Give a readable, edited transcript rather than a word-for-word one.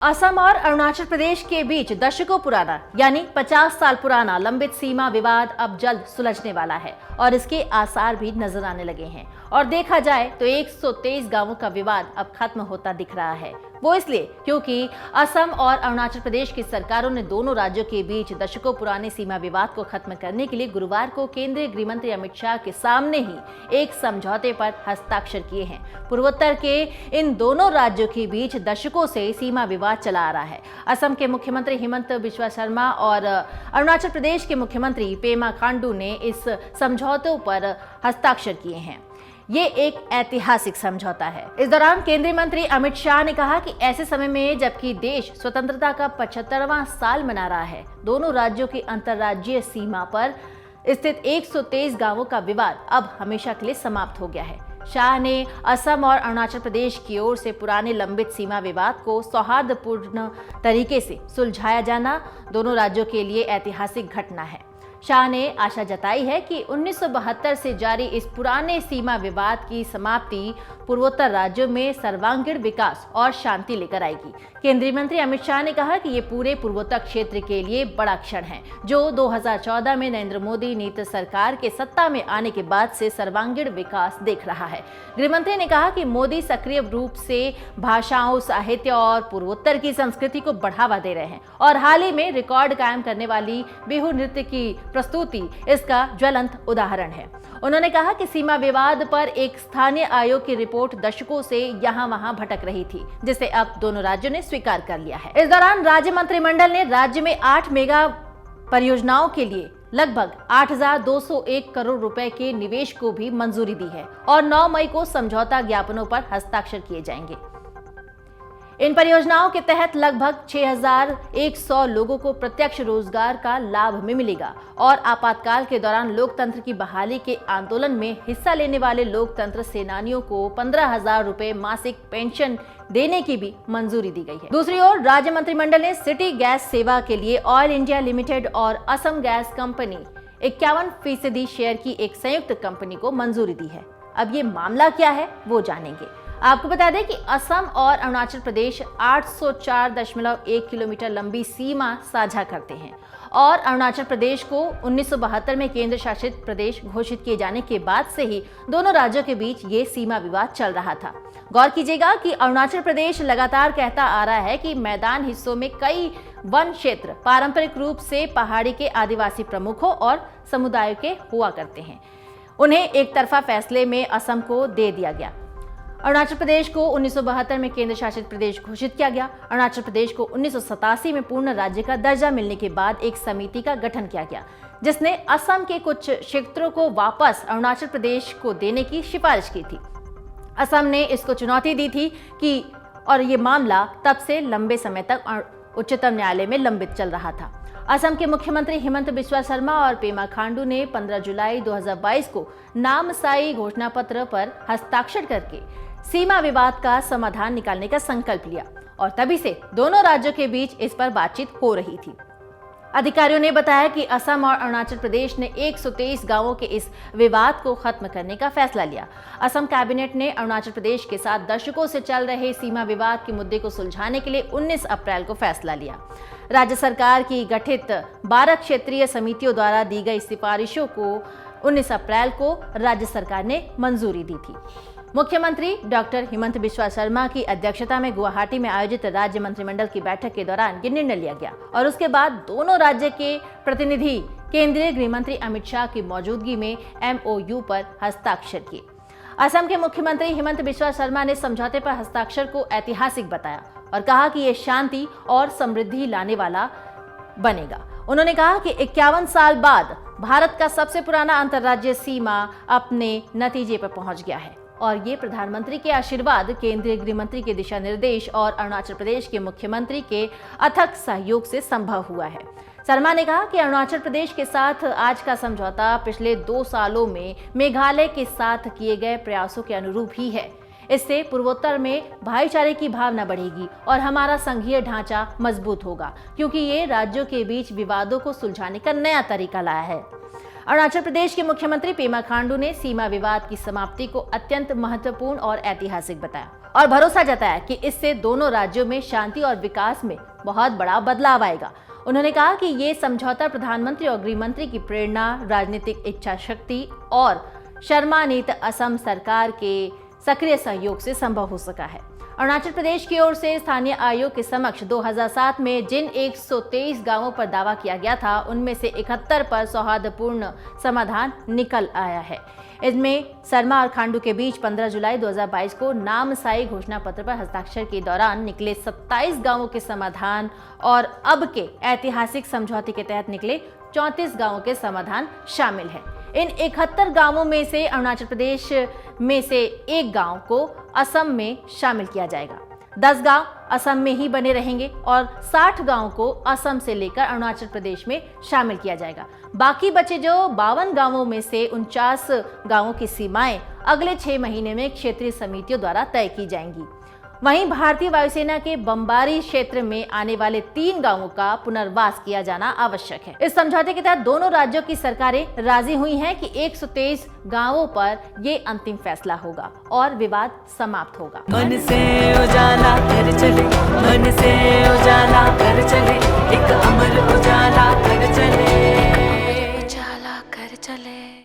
असम और अरुणाचल प्रदेश के बीच दशकों पुराना यानी 50 साल पुराना लंबित सीमा विवाद अब जल्द सुलझने वाला है और इसके आसार भी नजर आने लगे हैं। और देखा जाए तो 123 गांवों का विवाद अब खत्म होता दिख रहा है। वो इसलिए क्योंकि असम और अरुणाचल प्रदेश की सरकारों ने दोनों राज्यों के बीच दशकों पुराने सीमा विवाद को खत्म करने के लिए गुरुवार को केंद्रीय गृह मंत्री अमित शाह के सामने ही एक समझौते पर हस्ताक्षर किए हैं। पूर्वोत्तर के इन दोनों राज्यों के बीच दशकों से सीमा विवाद चला आ रहा है। असम के मुख्यमंत्री हिमंत बिस्वा शर्मा और अरुणाचल प्रदेश के मुख्यमंत्री पेमा खांडू ने इस समझौते पर हस्ताक्षर किए हैं। ये एक ऐतिहासिक समझौता है। इस दौरान केंद्रीय मंत्री अमित शाह ने कहा कि ऐसे समय में जबकि देश स्वतंत्रता का 75वां साल मना रहा है, दोनों राज्यों की अंतर्राज्यीय सीमा पर स्थित 123 गांवों का विवाद अब हमेशा के लिए समाप्त हो गया है। शाह ने असम और अरुणाचल प्रदेश की ओर से पुराने लंबित सीमा विवाद को सौहार्दपूर्ण तरीके से सुलझाया जाना दोनों राज्यों के लिए ऐतिहासिक घटना है। शाह ने आशा जताई है कि 1972 से जारी इस पुराने सीमा विवाद की समाप्ति पूर्वोत्तर राज्यों में सर्वांगीण विकास और शांति लेकर आएगी। केंद्रीय मंत्री अमित शाह ने कहा कि ये पूरे पूर्वोत्तर क्षेत्र के लिए बड़ा क्षण है, जो 2014 में नरेंद्र मोदी नीति सरकार के सत्ता में आने के बाद से सर्वांगीण विकास देख रहा है। गृहमंत्री ने कहा कि मोदी सक्रिय रूप से भाषाओं, साहित्य और पूर्वोत्तर की संस्कृति को बढ़ावा दे रहे हैं और हाल ही में रिकॉर्ड कायम करने वाली बिहू नृत्य की प्रस्तुति इसका ज्वलंत उदाहरण है। उन्होंने कहा कि सीमा विवाद पर एक स्थानीय आयोग की रिपोर्ट दशकों से यहाँ वहाँ भटक रही थी, जिसे अब दोनों राज्यों ने स्वीकार कर लिया है। इस दौरान राज्य मंत्रिमंडल ने राज्य में 8 मेगा परियोजनाओं के लिए लगभग 8,201 करोड़ रुपए के निवेश को भी मंजूरी दी है और 9 मई को समझौता ज्ञापनों पर हस्ताक्षर किए जाएंगे। इन परियोजनाओं के तहत लगभग 6,100 लोगों को प्रत्यक्ष रोजगार का लाभ भी मिलेगा और आपातकाल के दौरान लोकतंत्र की बहाली के आंदोलन में हिस्सा लेने वाले लोकतंत्र सेनानियों को 15,000 रुपए मासिक पेंशन देने की भी मंजूरी दी गई है। दूसरी ओर राज्य मंत्रिमंडल ने सिटी गैस सेवा के लिए ऑयल इंडिया लिमिटेड और असम गैस कंपनी 51% शेयर की एक संयुक्त कंपनी को मंजूरी दी है। अब ये मामला क्या है वो जानेंगे। आपको बता दें कि असम और अरुणाचल प्रदेश 804.1 किलोमीटर लंबी सीमा साझा करते हैं और अरुणाचल प्रदेश को 1972 में केंद्र शासित प्रदेश घोषित किए जाने के बाद से ही दोनों राज्यों के बीच ये सीमा विवाद चल रहा था। गौर कीजिएगा कि अरुणाचल प्रदेश लगातार कहता आ रहा है कि मैदान हिस्सों में कई वन क्षेत्र पारंपरिक रूप से पहाड़ी के आदिवासी प्रमुखों और समुदायों के हुआ करते हैं। उन्हें एक तरफा फैसले में असम को दे दिया गया। अरुणाचल प्रदेश को 1972 में केंद्र शासित प्रदेश घोषित किया गया। अरुणाचल प्रदेश को 1987 में पूर्ण राज्य का दर्जा मिलने के बाद एक समिति का गठन किया गया, जिसने असम के कुछ क्षेत्रों को वापस अरुणाचल प्रदेश को देने की सिफारिश की थी। असम ने इसको चुनौती दी थी कि और ये मामला तब से लंबे समय तक उच्चतम न्यायालय में लंबित चल रहा था। असम के मुख्यमंत्री हिमंत बिस्वा शर्मा और पेमा खांडू ने 15 जुलाई 2022 को नामसाई घोषणा पत्र पर हस्ताक्षर करके सीमा विवाद का समाधान निकालने का संकल्प लिया और तभी से दोनों राज्यों के बीच इस पर बातचीत हो रही थी। अधिकारियों ने बताया कि असम और अरुणाचल प्रदेश ने 123 गांवों के इस विवाद को खत्म करने का फैसला लिया। असम कैबिनेट ने अरुणाचल प्रदेश के साथ दशकों से चल रहे सीमा विवाद के मुद्दे को सुलझाने के लिए 19 अप्रैल को फैसला लिया। राज्य सरकार की गठित 12 क्षेत्रीय समितियों द्वारा दी गई सिफारिशों को 19 अप्रैल को राज्य सरकार ने मंजूरी दी थी। मुख्यमंत्री डॉक्टर हिमंत बिस्वा शर्मा की अध्यक्षता में गुवाहाटी में आयोजित राज्य मंत्रिमंडल की बैठक के दौरान ये निर्णय लिया गया और उसके बाद दोनों राज्य के प्रतिनिधि केंद्रीय गृह मंत्री अमित शाह की मौजूदगी में MOU पर हस्ताक्षर किए। असम के मुख्यमंत्री हिमंत बिस्वा शर्मा ने समझौते पर हस्ताक्षर को ऐतिहासिक बताया और कहा कि ये शांति और समृद्धि लाने वाला बनेगा। उन्होंने कहा कि 51 साल बाद भारत का सबसे पुराना अंतर्राज्यीय सीमा अपने नतीजे पर पहुंच गया है और ये प्रधानमंत्री के आशीर्वाद, केंद्रीय गृह मंत्री के दिशा निर्देश और अरुणाचल प्रदेश के मुख्यमंत्री के अथक सहयोग से संभव हुआ है। शर्मा ने कहा कि अरुणाचल प्रदेश के साथ आज का समझौता पिछले 2 सालों में मेघालय के साथ किए गए प्रयासों के अनुरूप ही है। इससे पूर्वोत्तर में भाईचारे की भावना बढ़ेगी और हमारा संघीय ढांचा मजबूत होगा, क्योंकि ये राज्यों के बीच विवादों को सुलझाने का नया तरीका लाया है। अरुणाचल प्रदेश के मुख्यमंत्री पेमा खांडू ने सीमा विवाद की समाप्ति को अत्यंत महत्वपूर्ण और ऐतिहासिक बताया और भरोसा जताया कि इससे दोनों राज्यों में शांति और विकास में बहुत बड़ा बदलाव आएगा। उन्होंने कहा कि ये समझौता प्रधानमंत्री और गृह मंत्री की प्रेरणा, राजनीतिक इच्छा शक्ति और शर्मान्वित असम सरकार के सक्रिय सहयोग से संभव हो सका है। अरुणाचल प्रदेश की ओर से स्थानीय आयोग के समक्ष 2007 में जिन 123 गांवों पर दावा किया गया था, उनमें से 71 पर सौहार्दपूर्ण समाधान निकल आया है। इसमें शर्मा और खांडू के बीच 15 जुलाई 2022 को नामसाई घोषणा पत्र पर हस्ताक्षर के दौरान निकले 27 गांवों के समाधान और अब के ऐतिहासिक समझौते के तहत निकले 34 गांवों के समाधान शामिल हैं। इन 71 गांवों में से अरुणाचल प्रदेश में से एक गांव को असम में शामिल किया जाएगा। 10 गांव असम में ही बने रहेंगे और 60 गांवों को असम से लेकर अरुणाचल प्रदेश में शामिल किया जाएगा। बाकी बचे जो 52 गांवों में से 49 गांवों की सीमाएं अगले 6 महीने में क्षेत्रीय समितियों द्वारा तय की जाएंगी। वहीं भारतीय वायुसेना के बमबारी क्षेत्र में आने वाले 3 गांवों का पुनर्वास किया जाना आवश्यक है। इस समझौते के तहत दोनों राज्यों की सरकारें राजी हुई हैं कि 123 गांवों पर ये अंतिम फैसला होगा और विवाद समाप्त होगा। मन से उजाला कर चले, मन से उजाला कर चले।